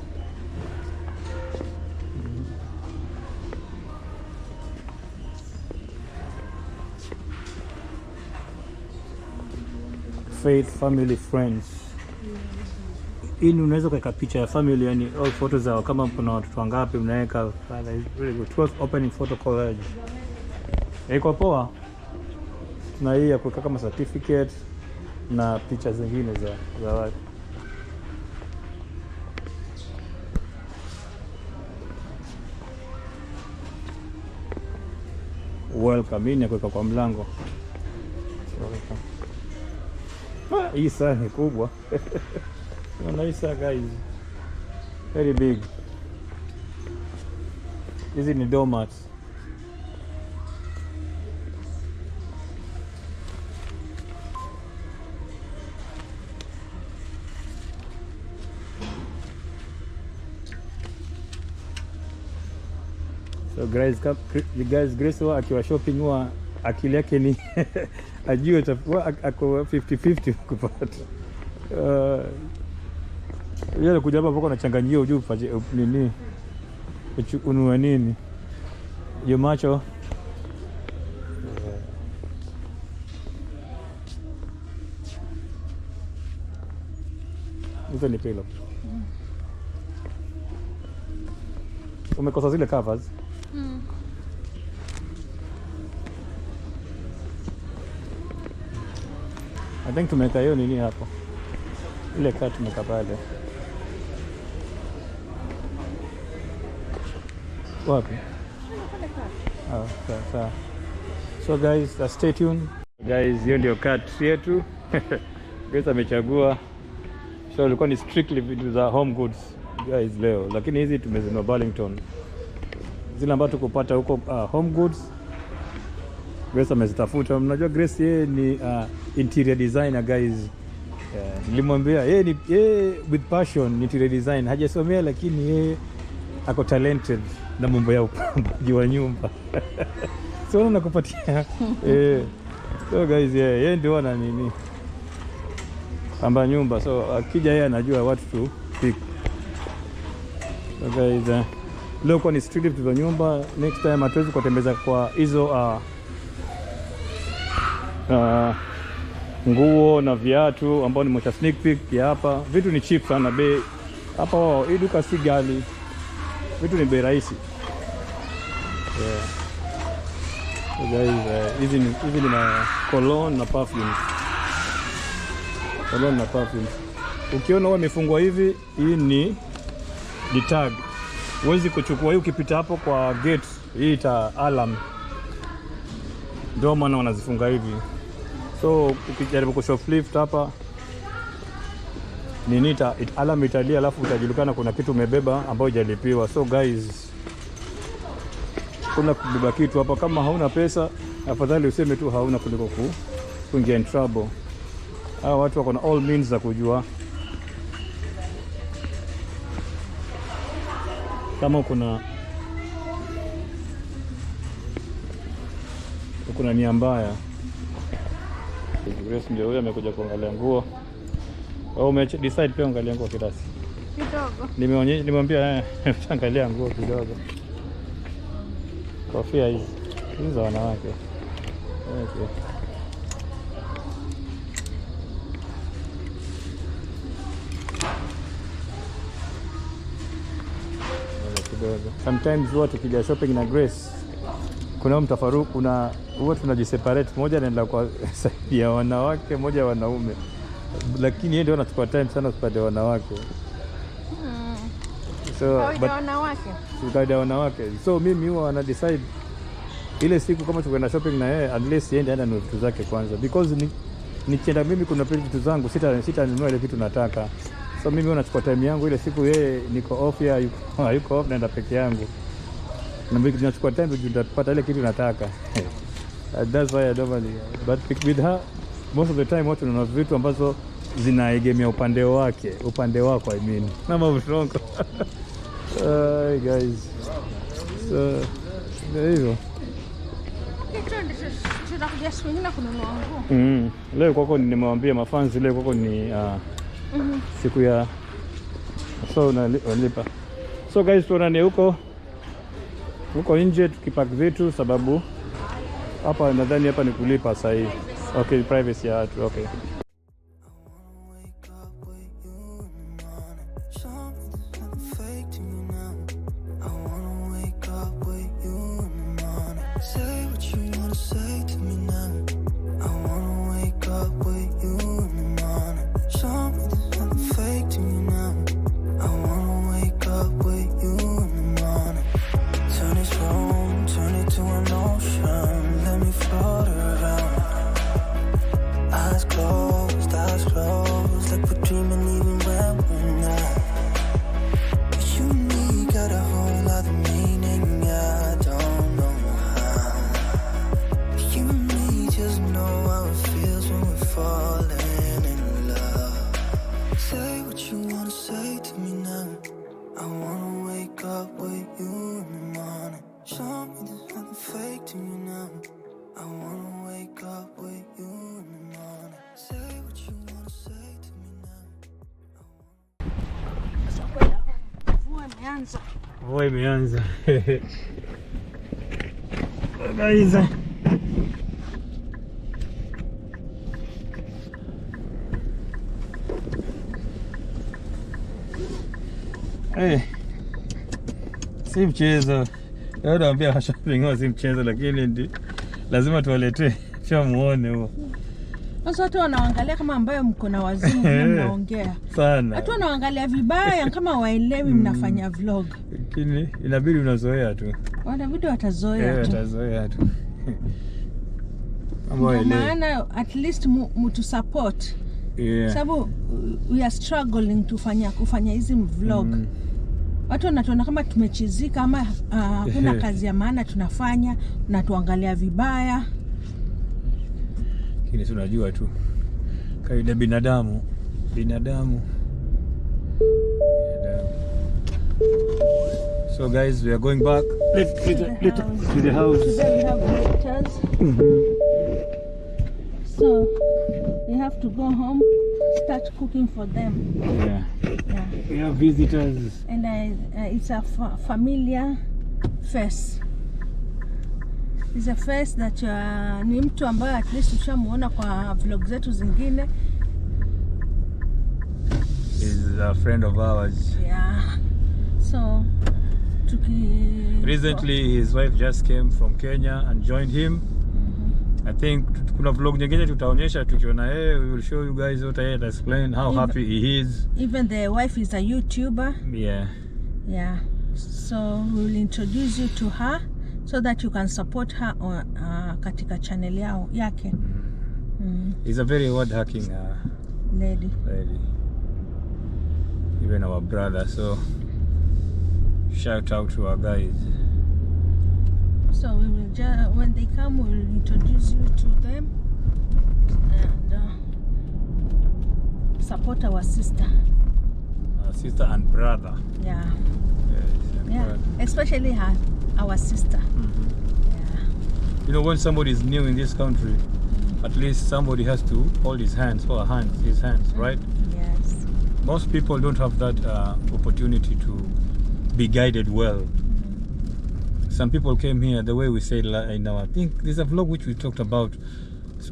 faith, family, friends. Hii unaweza kuweka picha ya family, yani all photos zao, kama kuna watoto wangapi mnaweka. Really good. 12 opening photo collage. Iko poa. Na hii ya kuweka kama certificate na picha zingine za watu. Welcome. Hii ni kuweka kwa mlango. Hii saa ni kubwa. Nice guys. Very big. Hizi ni doormats. So guys, Grace akiwa shopping huwa akili yake ni ajue ako 50-50 kupata. Yeye kuja hapa poko na changanyio ujue nini ununue nini. Yo macho. Hizo ni pillow. Umekosa zile covers? I think tumeka hiyo nini hapo. Ile kaa tumeka pale. Wapi? Sawa. So guys, stay tuned. Guys, hiyo ndio cut yetu. Grace amechagua. So ilikuwa ni strictly vitu za home goods guys leo. Lakini hizi tumezinunua Burlington. Zile ambazo tukupata huko home goods. Grace amezitafuta. Mnajua Grace yeye ni interior designer guys. Nilimwambia yeye with passion interior design. Hajasomea lakini yeye ako talented na mambo ya upambaji wa nyumba. So nakupatia so guys yeye ndio ana nini pamba nyumba. So akija yeye anajua what to pick. So guys leo kwa ni strictly vitu za nyumba. Next time hatuwezi kutembeza kwa hizo nguo na viatu ambao ni mocha sneak peek ya hapa. Vitu ni cheap sana, bei hapa hii duka si ghali. Vitu ni bei rahisi. So guys, hizi ni na cologne na perfumes. Cologne na perfumes. Ukiona wao imefungwa hivi, hii ni tag. Huwezi kuchukua hii ukipita hapo kwa gate, hii ita alarm. Ndio maana wanazifunga hivi. So ukijaribu kushoplift hapa nini alarm italia, alafu utajulikana kuna kitu umebeba ambayo hujalipiwa. So guys kuna kubeba kitu hapa. Kama hauna pesa, afadhali useme tu hauna kuliko kuingia in trouble. Hawa watu wako na all means za kujua kama kuna nia mbaya. Grace ndio huyo amekuja kuangalia nguo. Au decide pia angalia nguo kiasi Kidogo. Nimemwambia angalia nguo kidogo. Kofia hizi za wanawake. Okay. Sometimes huwa tukija shopping na Grace kuna mtafaruku, kuna huwa tunajiseparate, moja anaenda kwa side ya wanawake, moja ya wanaume, lakini yeye ndio anachukua time sana kupata wanawake. So wanawake. So mimi huwa ana decide ile siku kama tukwenda shopping na yeye, at least yeye ndiye ananunua vitu zake kwanza, because nikienda mimi kuna vitu zangu sitanunua ile kitu nataka. So mimi nachukua time yangu ile siku, yeye niko off ya yuko off, naenda peke yangu, na mimi tunachukua time ndio tutapata ile kitu nataka. That's why I normally, but with her most of the time watu wanunua vitu ambazo zinaegemea upande wako, I mean kama mshongo. Hi guys, so hivyo tunakuja siku nyingine kununua nguo. Leo kwako nimewambia mafanzi, leo kwako ni siku ya so unalipa. So guys, tuonane huko nje tukipack vitu, sababu hapa nadhani hapa ni kulipa sasa hivi. Okay, privacy ya watu. Okay. Mvua imeanza. Guys. Si mchezo. Naambia shopping si mchezo, lakini lazima tuwaletee cha muone huo. Sasa watu wanaangalia kama ambayo mko na wazimu mnaongea sana. Watu wanaangalia vibaya kama waelewi mnafanya vlog. Lakini inabidi unazoea tu. Wanabidi watazoea tu. Watazoea tu. Ndio maana at least mtu support. Yeah. Sababu we are struggling kufanya hizi vlog. Watu wanatuona kama tumechizika ama kuna kazi ya maana tunafanya na tuangalia vibaya. Lakini tunajua tu kawaida binadamu. So guys, we are going back to the house. Today we have visitors. So we have to go home, start cooking for them. Yeah. We have visitors. And it's a familiar face. It's a face that ni mtu ambaye at least ushamuona kwa vlog zetu zingine. He's a friend of ours. Yeah. So recently his wife just came from Kenya and joined him. I think kuna vlog nyingine tutaonyesha tukiona we will show you guys what I explain how happy he is. Even the wife is a YouTuber. Yeah. So we will introduce you to her so that you can support her on katika channel yake. He's a very hard-working lady. Even our brother, so shout out to our guys. So we will when they come, we will introduce you to them and support our sister. Sister and brother. Yeah. Yes, and Yeah. brother. Especially our sister. Yeah. You know, when somebody is new in this country, at least somebody has to hold his hands, his hands, right? Yes. Most people don't have that opportunity to be guided well. Some people came here, the way we said in our, I think there's a vlog which we talked about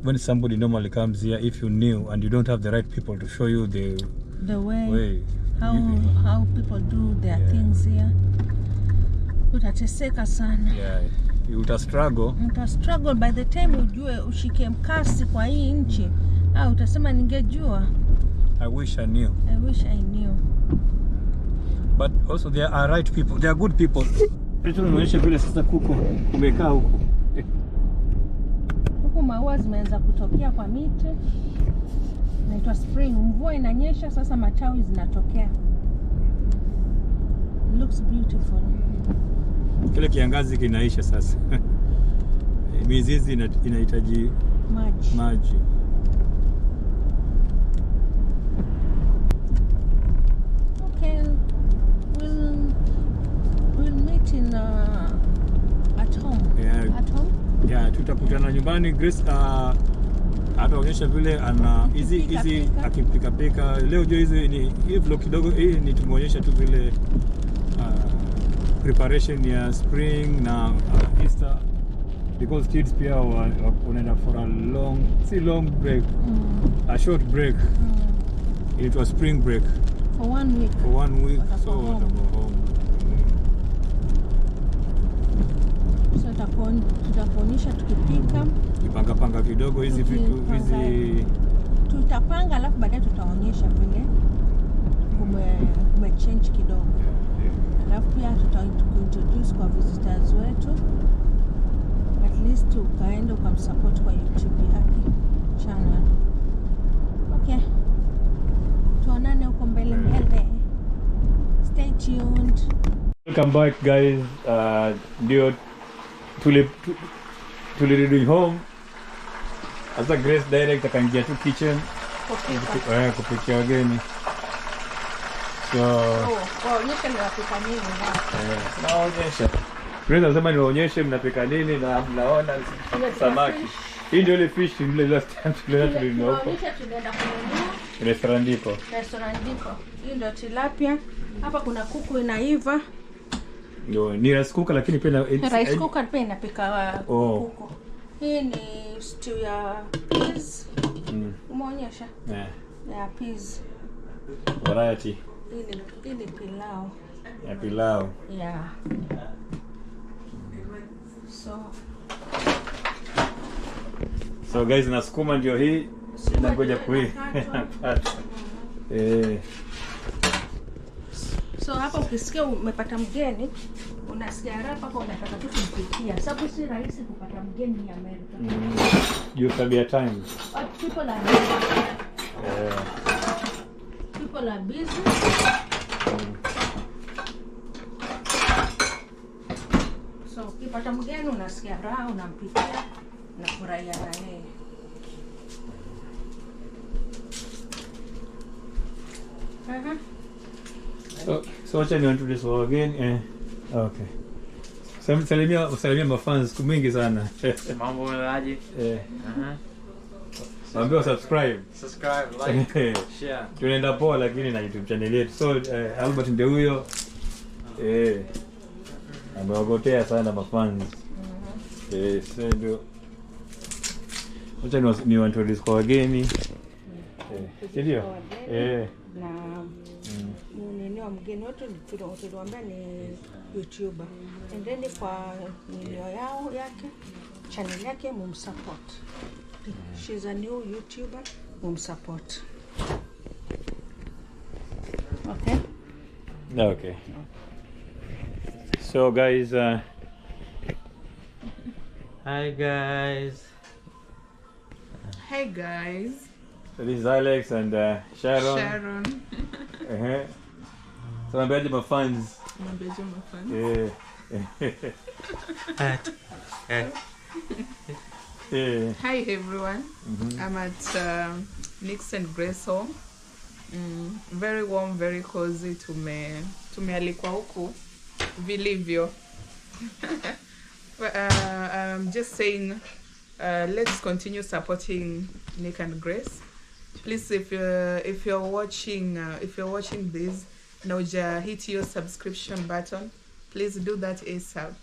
when somebody normally comes here, if you're new and you don't have the right people to show you the way. How people do their things here. Utateseka sana. Yeah, uta struggle. Struggle by the time ujue ushike mkasi kwa hii nchi. Utasema ningejua. I wish I knew. I wish I knew. But also there are right people. There are good people. Tunaonyesha vile sasa kuko kumekaa huko. Huku maua zimeanza kutokea kwa miti. Inaitwa spring. Mvua inanyesha sasa matawi zinatokea. It looks beautiful. Kile kiangazi kinaisha sasa. Mizizi inahitaji maji. Okay. We'll meet in at home. Yeah. At home? Yeah, tutakutana nyumbani. Grace ataonyesha vile ana hizi akipika. Leo jo hii vlog kidogo hii ni tumuonyesha tu vile preparation ya spring na Easter, because kids pia wanaenda for a long break, a short break. It was spring break For 1 week. for 1 week, so home. So tutakuonyesha tukipika, Panga kidogo hizi vitu hizi tutapanga, alafu baadaye tutaonyesha vile umechange kidogo. Alafu pia tutaintroduce kwa visitors wetu, at least ukaenda ukamsupport kwa YouTube yake channel. Okay, tuonane huko mbele. Stay tuned. Welcome back guys. Ndio tulirudi home. Sasa Grace direct akaingia tu kitchen kupikia wageni. So waonyeshe mnapika nini na. naonyesha. Grace anasema niwaonyeshe mnapika nini na mnaona samaki. Hii ndio ile fish ile last time tulienda huko. Tunaenda kununua Restaurant Diko. Hii ndio tilapia. Hapa kuna kuku inaiva. Ndio ni rice cooker, lakini pia Rice cooker pia inapika kuku. Hii ni stew ya peas. Umeonyesha? Ya peas. Variety. Hii ni pilau. Ya pilau. Yeah. So guys, na sukuma ndio hii. Ngoja kui. So hapa ukisikia umepata mgeni, unasikia haraka kwa unataka tu kumpikia. Sababu si rahisi kupata mgeni ni Amerika. You have your time. But people are busy. People are busy. So ukipata mgeni unasikia raha, unampikia na furahia na yeye. So wacha ni introduce wao again. Okay. Salimia mafans siku mingi sana. Mambo melaji. Waambie subscribe, like, share. Tunaenda poa lakini na YouTube channel yetu. So Albert ndio huyo. Amewagotea sana mafans. So ndio. Wacha ni introduce kwa wageni. Ndio. Na ninio mgeni wetu tuliwaambia ni YouTuber. Endeni kwa ninio yake, channel yake, mumsupport. She's a new YouTuber, mumsupport. Okay? Okay. So guys, Hi guys. Hey guys. so this is Alex and Sharon. Sharon. So I'm ready my fans. My bedroom fans. Yeah. Hi everyone. I'm at Nick's and Grace home. Very warm, very cozy. Tumealikwa huku vilivyo. I'm just saying, let's continue supporting Nick and Grace. Please, if you're watching this, now hit your subscription button. Please do that ASAP.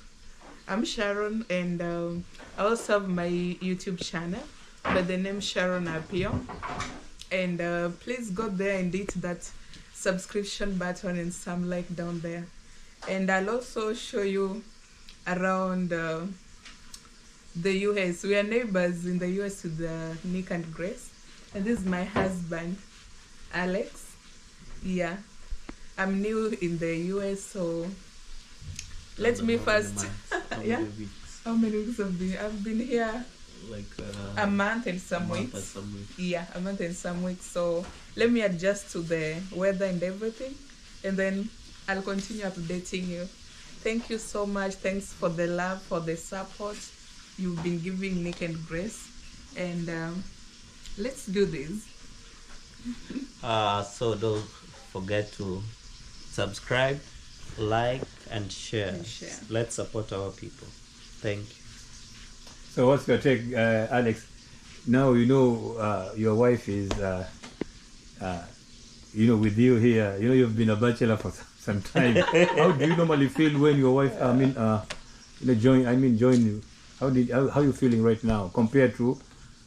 I'm Sharon, and I also have my YouTube channel by the name Sharon Apio. And please go there and hit that subscription button and some like down there. And I'll also show you around the US. We are neighbors in the US with Nick and Grace. And this is my husband, Alex. Yeah, I'm new in the US, so let me first. Yeah. How many weeks have been? I've been here Like a month and some weeks. Yeah, a month and some weeks. So let me adjust to the weather and everything, and then I'll continue updating you. Thank you so much. Thanks for the love, for the support you've been giving Nick and Grace, and let's do this. So don't forget to subscribe, like, and share. And share. Let's support our people. Thank you. So what's your take, Alex? Now you know your wife is, with you here. You know you've been a bachelor for some time. How do you normally feel when your wife, join you? How you feeling right now compared to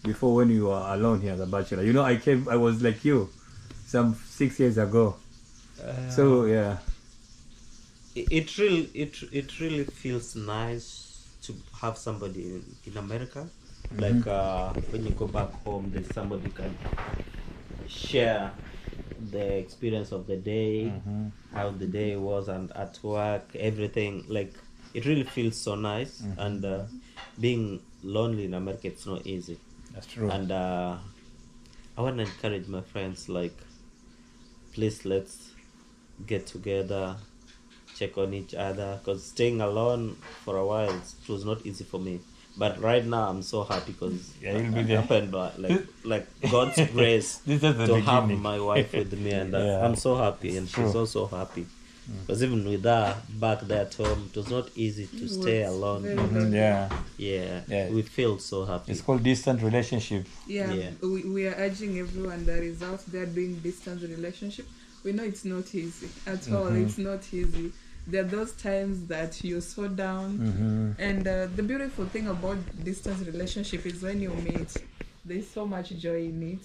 before when you were alone here as a bachelor? You know, I was like you, some 6 years ago. So yeah. It really feels nice to have somebody in America. Like when you go back home, there's somebody can share the experience of the day, how the day was, and at work, everything. Like it really feels so nice. And being lonely in America, it's not easy. That's true. And I want to encourage my friends, like, please, let's get together, check on each other, because staying alone for a while, it was not easy for me. But right now I'm so happy because you'll be there. happened like God's grace This is the to have beginning. my wife with me, and Yeah. I'm so happy, and True. she's also happy. Because even with her back there at home, it was not easy to stay was alone. very Yeah. Yeah, we feel so happy. It's called distant relationship. Yeah, Yeah. we are urging everyone that is out there doing distance relationship. We know it's not easy at all. It's not easy. There are those times that you're so down, and the beautiful thing about distance relationship is when you meet, there's so much joy in it.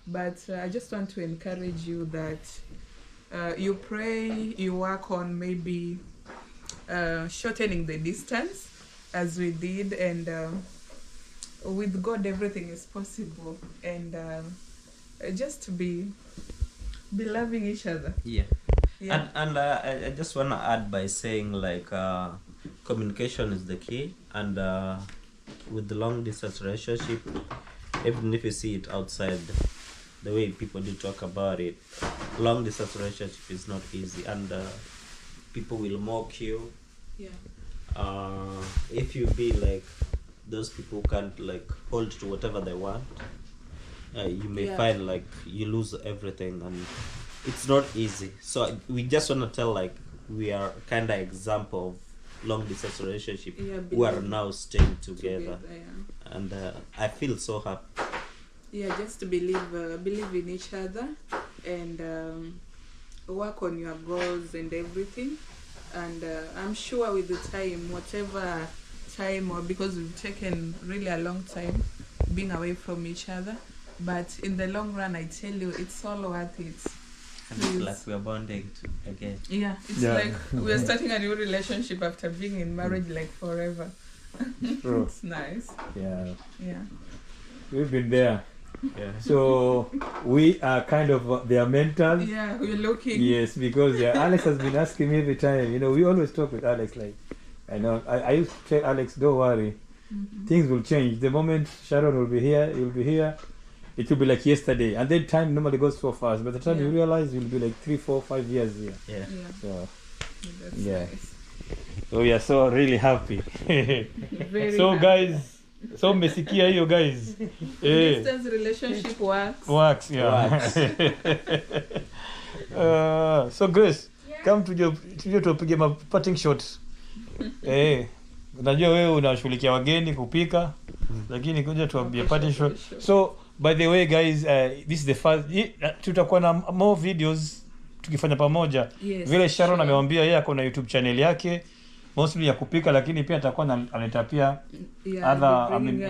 But I just want to encourage you that you pray, you work on maybe shortening the distance as we did, and with God everything is possible, and just to be loving each other. Yeah. Yeah. And I just want to add by saying, like, communication is the key, and with the long distance relationship, even if you see it outside, the way people do talk about it, long distance relationship is not easy, and people will mock you. Yeah. If you be like those people who can't like hold to whatever they want, you may Yeah. find like you lose everything, and it's not easy. So we just want to tell, like, we are kind of example of long distance relationship Yeah, who are believe now staying together, yeah. and I feel so happy. Yeah, just to believe in each other, and work on your goals and everything. And I'm sure with the time, whatever time, or because we've taken really a long time being away from each other, but in the long run, I tell you, it's all worth it. And it's Please. like we're bonding again. Yeah, it's Yeah. like we're starting a new relationship after being in marriage like forever. True. It's nice. Yeah. Yeah. We've been there. Yeah. So we are kind of their mentors. Yeah, we're looking. Yes, because Alex has been asking me every time. You know, we always talk with Alex. Like, I used to tell Alex, don't worry, things will change. The moment Sharon will be here, you'll be here. It will be like yesterday, and then time normally goes so fast. By the time you Yeah. realize, you'll be like 3, 4, 5 years here. Yeah. Yeah, So that's yeah. nice. So we are so really happy. Very So nice. guys, so mmesikia hiyo guys. Distance relationship works. Yeah. So Grace, come tuje tupige ma parting shot. Unajua wewe unashughulikia wageni kupika, lakini kuja tuambie parting shot. So by the way guys, this is the first tutakuwa na more videos tukifanya pamoja. Yes, Vile Sharon sure. amewambia yeye ako na YouTube channel yake mostly ya kupika, lakini pia atakuwa analeta pia Yeah, other bringing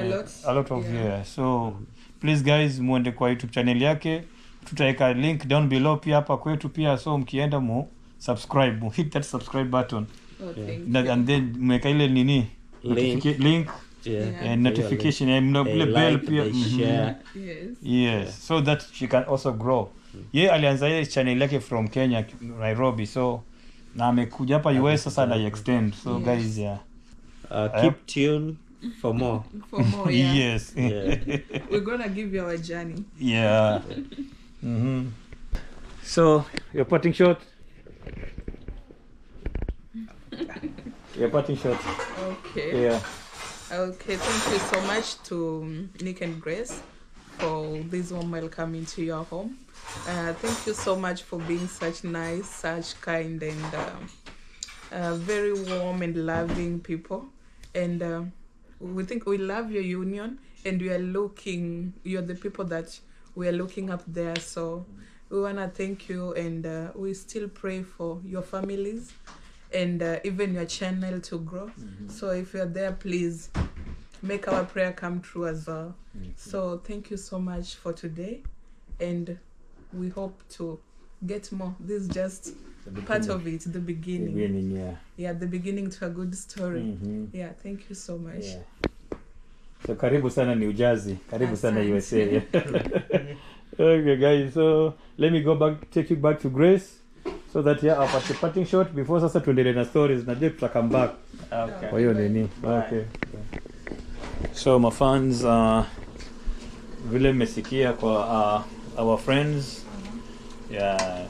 a lot of yeah. so please guys muende kwa YouTube channel yake, tutaweka link down below pia hapa kwetu pia, so mkienda mu subscribe, mu hit that subscribe button. Oh, thank you. And then mweka ile nini link Yeah. and notification and They bell like, pia. they share. Yes, so that she can also grow. Ye alianza ile channel yake from Kenya, Nairobi, so na amekuja hapa US sasa na extend. So Yes. guys, yeah. Keep tuned for more. For more, yeah. Yes. Yeah. We're gonna give you our journey. Yeah. So your parting shot. Your parting shot. Okay. Yeah. Okay, thank you so much to Nick and Grace for this warm welcome into your home. Thank you so much for being such nice, such kind, and very warm and loving people. And we think we love your union, and you're the people that we are looking up there. So we want to thank you, and we still pray for your families and even your channel to grow. So if you're there, please make our prayer come true as well. So thank you so much for today, and we hope to get more. This is just part of it, the beginning. Yeah. The beginning to a good story. Mhm. Yeah, thank you so much. Yeah. So karibu sana New Jersey. Karibu sana Asante. USA. Okay guys, so let me take you back to Grace so that our parting shot before sasa tuendelee na stories na tuta come back. Okay. Kwa hiyo nini? Bye. Okay. So my fans, vile mmesikia kwa our friends. Yeah,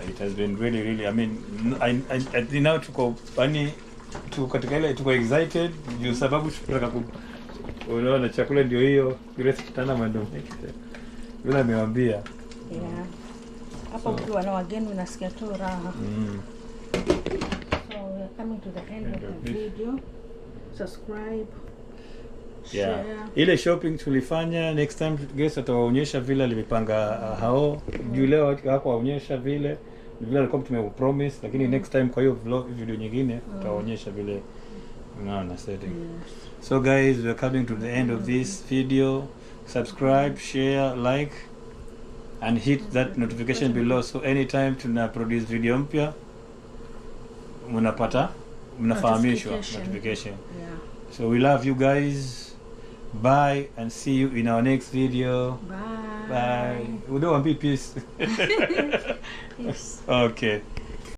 it has been really, I mean, I now tuko katika ile tuko excited juu sababu tunataka unaona chakula ndio hiyo Grace kitana mwendo vile amewambia. Yeah. Hapa ukiwa na wageni unasikia tu raha. So we are coming to the end of the video. Subscribe. Yeah. Share. Ile shopping tulifanya, next time Grace atawaonyesha vile alipanga hao. Juu leo hakuwaonyesha vile alikuwa tumepromise, lakini next time kwa hiyo video nyingine tutawaonyesha vile unaona setting. So guys, we are coming to the end of this video. Subscribe, share, like and hit that notification below, so anytime tuna produce video mpya mnafahamishwa notification. Yeah. So we love you guys. Bye and see you in our next video. Bye. Bye. We don't want to be peace. Peace. Okay.